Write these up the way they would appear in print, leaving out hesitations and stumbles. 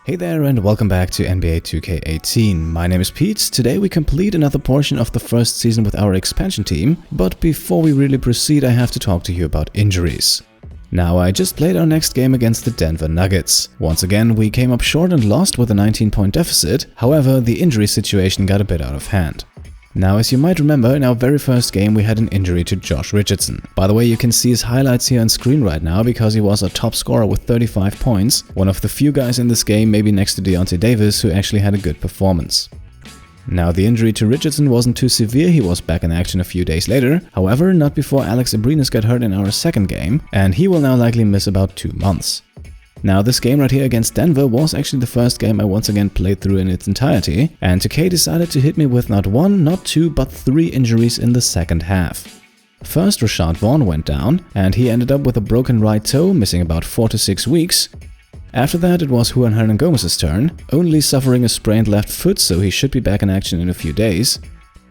Hey there and welcome back to NBA 2K18. My name is Pete. Today we complete another portion of the first season with our expansion team, but before we really proceed I have to talk to you about injuries. Now, I just played our next game against the Denver Nuggets. Once again, we came up short and lost with a 19-point deficit, however, the injury situation got a bit out of hand. Now, as you might remember, in our very first game we had an injury to Josh Richardson. By the way, you can see his highlights here on screen right now because he was our top scorer with 35 points, one of the few guys in this game, maybe next to Deontay Davis, who actually had a good performance. Now, the injury to Richardson wasn't too severe, he was back in action a few days later, however, not before Alex Abrines got hurt in our second game, and he will now likely miss about 2 months. Now, this game right here against Denver was actually the first game I once again played through in its entirety, and 2K decided to hit me with not one, not two, but 3 injuries in the second half. First, Juan went down, and he ended up with a broken right toe, missing about 4 to 6 weeks. After that, it was Juan Hernangomez's turn, only suffering a sprained left foot, so he should be back in action in a few days.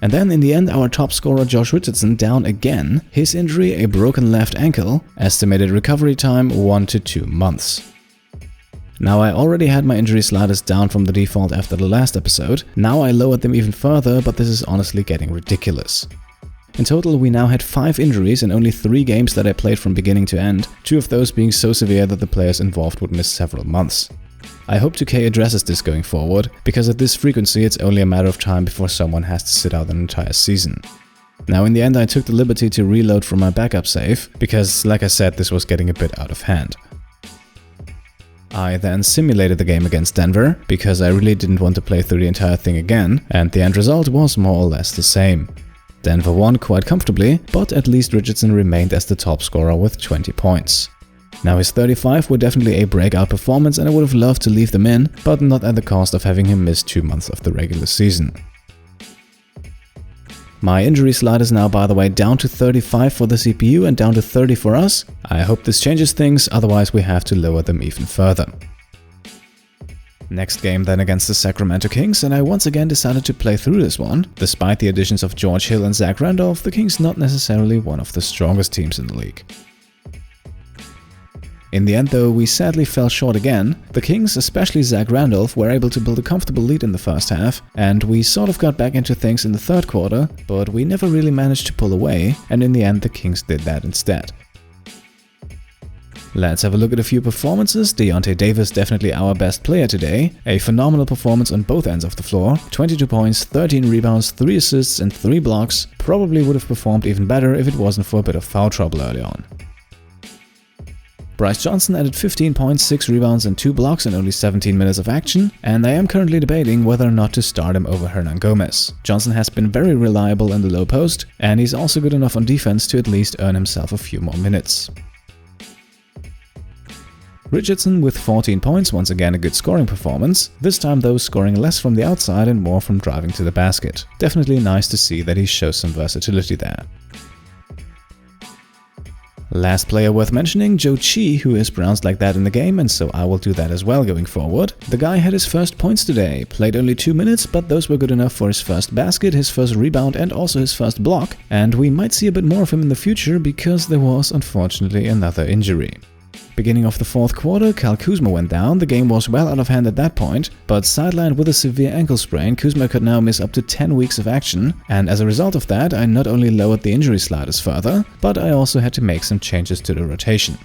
And then in the end, our top scorer Josh Richardson down again, his injury a broken left ankle, estimated recovery time 1 to 2 months. Now, I already had my injury sliders down from the default after the last episode, now I lowered them even further, but this is honestly getting ridiculous. In total, we now had 5 injuries in only 3 games that I played from beginning to end, 2 of those being so severe that the players involved would miss several months. I hope 2K addresses this going forward, because at this frequency it's only a matter of time before someone has to sit out an entire season. Now, in the end I took the liberty to reload from my backup save, because like I said, this was getting a bit out of hand. I then simulated the game against Denver, because I really didn't want to play through the entire thing again, and the end result was more or less the same. Denver won quite comfortably, but at least Richardson remained as the top scorer with 20 points. Now, his 35 were definitely a breakout performance and I would have loved to leave them in, but not at the cost of having him miss 2 months of the regular season. My injury slide is now, by the way, down to 35 for the CPU and down to 30 for us. I hope this changes things, otherwise we have to lower them even further. Next game then against the Sacramento Kings, and I once again decided to play through this one. Despite the additions of George Hill and Zach Randolph, the Kings not necessarily one of the strongest teams in the league. In the end though, we sadly fell short again. The Kings, especially Zach Randolph, were able to build a comfortable lead in the first half, and we sort of got back into things in the third quarter, but we never really managed to pull away, and in the end the Kings did that instead. Let's have a look at a few performances. Deontay Davis definitely our best player today. A phenomenal performance on both ends of the floor. 22 points, 13 rebounds, 3 assists and 3 blocks. Probably would have performed even better if it wasn't for a bit of foul trouble early on. Bryce Johnson added 15 points, 6 rebounds and 2 blocks in only 17 minutes of action, and I am currently debating whether or not to start him over Hernangomez. Johnson has been very reliable in the low post, and he's also good enough on defense to at least earn himself a few more minutes. Richardson with 14 points, once again a good scoring performance, this time though scoring less from the outside and more from driving to the basket. Definitely nice to see that he shows some versatility there. Last player worth mentioning, Joe Chi, who is pronounced like that in the game, and so I will do that as well going forward. The guy had his first points today, played only 2 minutes, but those were good enough for his first basket, his first rebound and also his first block, and we might see a bit more of him in the future because there was unfortunately another injury. Beginning of the fourth quarter, Kyle Kuzma went down. The game was well out of hand at that point, but sidelined with a severe ankle sprain, Kuzma could now miss up to 10 weeks of action, and as a result of that, I not only lowered the injury sliders further, but I also had to make some changes to the rotation.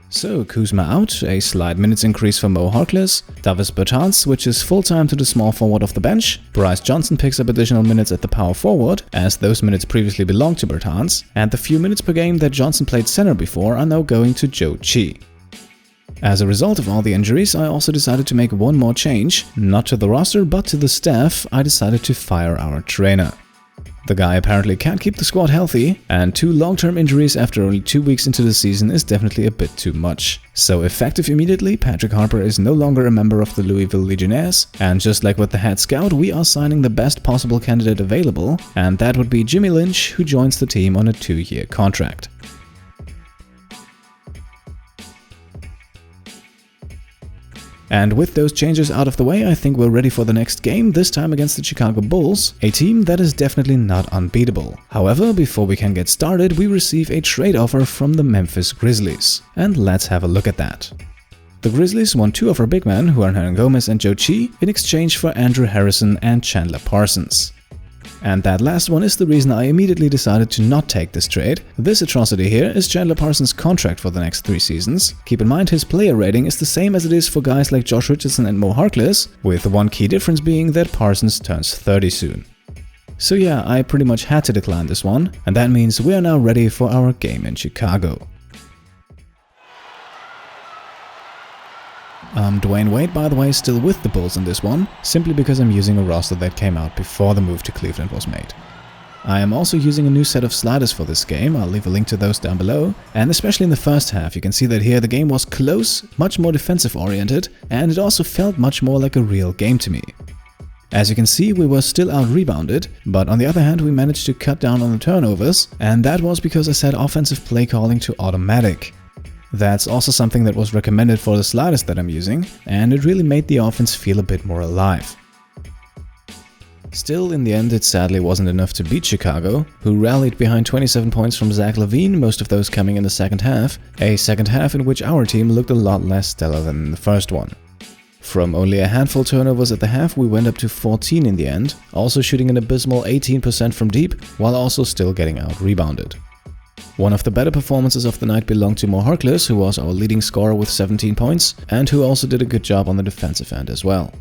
So, Kuzma out, a slight minutes increase for Mo Harkless, Davis Bertans switches full-time to the small forward off the bench, Bryce Johnson picks up additional minutes at the power forward, as those minutes previously belonged to Bertans, and the few minutes per game that Johnson played center before are now going to Joe Chi. As a result of all the injuries, I also decided to make one more change, not to the roster but to the staff. I decided to fire our trainer. The guy apparently can't keep the squad healthy, and 2 long-term injuries after only 2 weeks into the season is definitely a bit too much. So effective immediately, Patrick Harper is no longer a member of the Louisville Legionnaires, and just like with the head scout, we are signing the best possible candidate available, and that would be Jimmy Lynch, who joins the team on a 2-year contract. And with those changes out of the way, I think we're ready for the next game, this time against the Chicago Bulls, a team that is definitely not unbeatable. However, before we can get started, we receive a trade offer from the Memphis Grizzlies. And let's have a look at that. The Grizzlies won 2 of our big men, Juan Hernangomez and Joe Chi, in exchange for Andrew Harrison and Chandler Parsons. And that last one is the reason I immediately decided to not take this trade. This atrocity here is Chandler Parsons' contract for the next 3 seasons. Keep in mind his player rating is the same as it is for guys like Josh Richardson and Mo Harkless, with the one key difference being that Parsons turns 30 soon. So yeah, I pretty much had to decline this one, and that means we are now ready for our game in Chicago. Dwayne Wade, by the way, is still with the Bulls in this one, simply because I'm using a roster that came out before the move to Cleveland was made. I am also using a new set of sliders for this game, I'll leave a link to those down below, and especially in the first half you can see that here the game was close, much more defensive oriented, and it also felt much more like a real game to me. As you can see, we were still out-rebounded, but on the other hand we managed to cut down on the turnovers, and that was because I set offensive play calling to automatic. That's also something that was recommended for the sliders that I'm using, and it really made the offense feel a bit more alive. Still, in the end, it sadly wasn't enough to beat Chicago, who rallied behind 27 points from Zach LaVine, most of those coming in the second half, a second half in which our team looked a lot less stellar than in the first one. From only a handful turnovers at the half, we went up to 14 in the end, also shooting an abysmal 18% from deep, while also still getting out-rebounded. One of the better performances of the night belonged to Mo Harkless, who was our leading scorer with 17 points, and who also did a good job on the defensive end as well.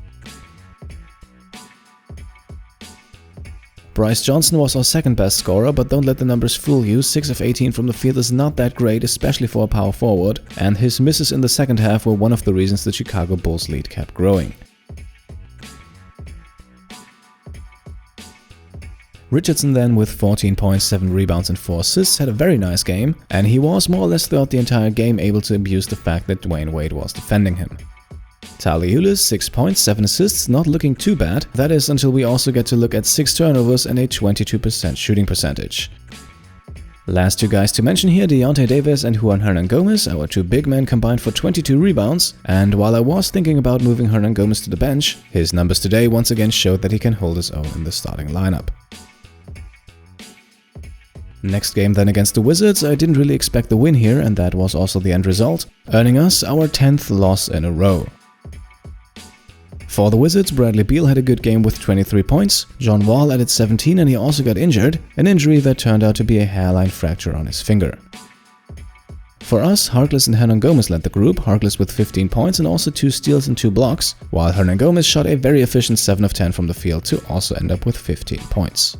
Bryce Johnson was our second best scorer, but don't let the numbers fool you, 6 of 18 from the field is not that great, especially for a power forward, and his misses in the second half were one of the reasons the Chicago Bulls lead kept growing. Richardson then, with 14 points, 7 rebounds and 4 assists, had a very nice game, and he was more or less throughout the entire game able to abuse the fact that Dwayne Wade was defending him. Ulis, 6 points, 7 assists, not looking too bad, that is until we also get to look at 6 turnovers and a 22% shooting percentage. Last 2 guys to mention here, Deontay Davis and Juan Hernangomez, our 2 big men, combined for 22 rebounds, and while I was thinking about moving Hernangomez to the bench, his numbers today once again showed that he can hold his own in the starting lineup. Next game then against the Wizards, I didn't really expect the win here, and that was also the end result, earning us our 10th loss in a row. For the Wizards, Bradley Beal had a good game with 23 points, John Wall added 17 and he also got injured, an injury that turned out to be a hairline fracture on his finger. For us, Harkless and Hernangomez led the group, Harkless with 15 points and also 2 steals and 2 blocks, while Hernangomez shot a very efficient 7 of 10 from the field to also end up with 15 points.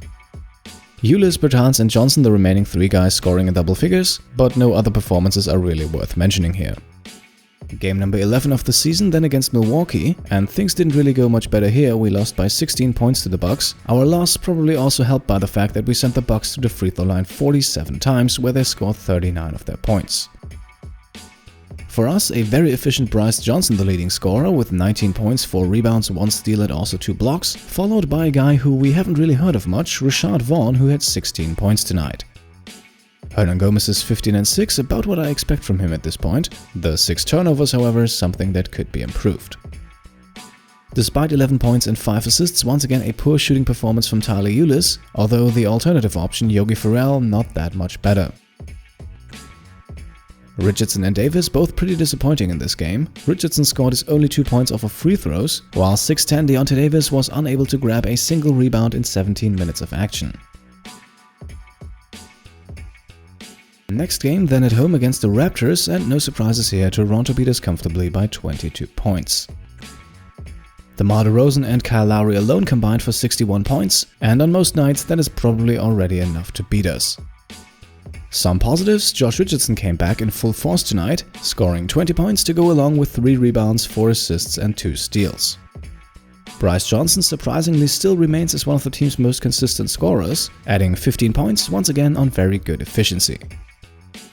Ulis, Bertans and Johnson, the remaining 3 guys, scoring in double figures, but no other performances are really worth mentioning here. Game number 11 of the season then against Milwaukee, and things didn't really go much better here, we lost by 16 points to the Bucks. Our loss probably also helped by the fact that we sent the Bucks to the free throw line 47 times, where they scored 39 of their points. For us, a very efficient Bryce Johnson, the leading scorer, with 19 points, 4 rebounds, 1 steal and also 2 blocks, followed by a guy who we haven't really heard of much, Rashad Vaughn, who had 16 points tonight. Hernangomez is 15 and 6, about what I expect from him at this point. The 6 turnovers, however, is something that could be improved. Despite 11 points and 5 assists, once again a poor shooting performance from Ulis, although the alternative option, Yogi Ferrell, not that much better. Richardson and Davis both pretty disappointing in this game. Richardson scored his only 2 points off of free throws, while 6'10" Deontay Davis was unable to grab a single rebound in 17 minutes of action. Next game then at home against the Raptors, and no surprises here, Toronto beat us comfortably by 22 points. DeMar DeRozan and Kyle Lowry alone combined for 61 points, and on most nights that is probably already enough to beat us. Some positives, Josh Richardson came back in full force tonight, scoring 20 points to go along with 3 rebounds, 4 assists and 2 steals. Bryce Johnson surprisingly still remains as one of the team's most consistent scorers, adding 15 points once again on very good efficiency.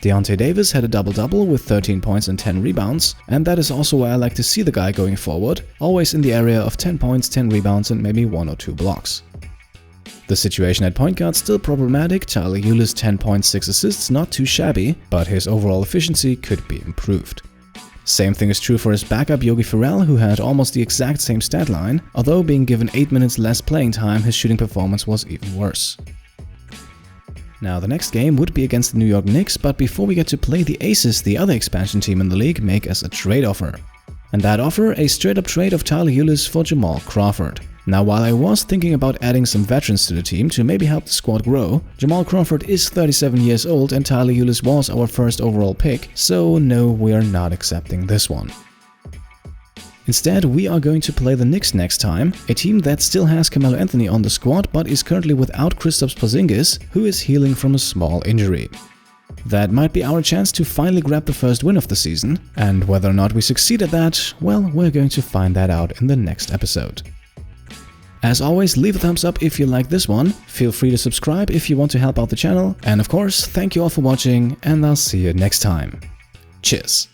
Deontay Davis had a double-double with 13 points and 10 rebounds, and that is also where I like to see the guy going forward, always in the area of 10 points, 10 rebounds and maybe 1 or 2 blocks. The situation at point guard still problematic, Ulis 10 points, 6 assists, not too shabby, but his overall efficiency could be improved. Same thing is true for his backup Yogi Ferrell, who had almost the exact same stat line, although being given 8 minutes less playing time, his shooting performance was even worse. Now the next game would be against the New York Knicks, but before we get to play the Aces, the other expansion team in the league, make us a trade offer. And that offer, a straight-up trade of Tyler Ulis for Jamal Crawford. Now, while I was thinking about adding some veterans to the team to maybe help the squad grow, Jamal Crawford is 37 years old and Tyler Ulis was our first overall pick, so no, we are not accepting this one. Instead, we are going to play the Knicks next time, a team that still has Carmelo Anthony on the squad but is currently without Kristaps Porzingis, who is healing from a small injury. That might be our chance to finally grab the first win of the season, and whether or not we succeed at that, well, we're going to find that out in the next episode. As always, leave a thumbs up if you like this one, feel free to subscribe if you want to help out the channel, and of course, thank you all for watching, and I'll see you next time. Cheers!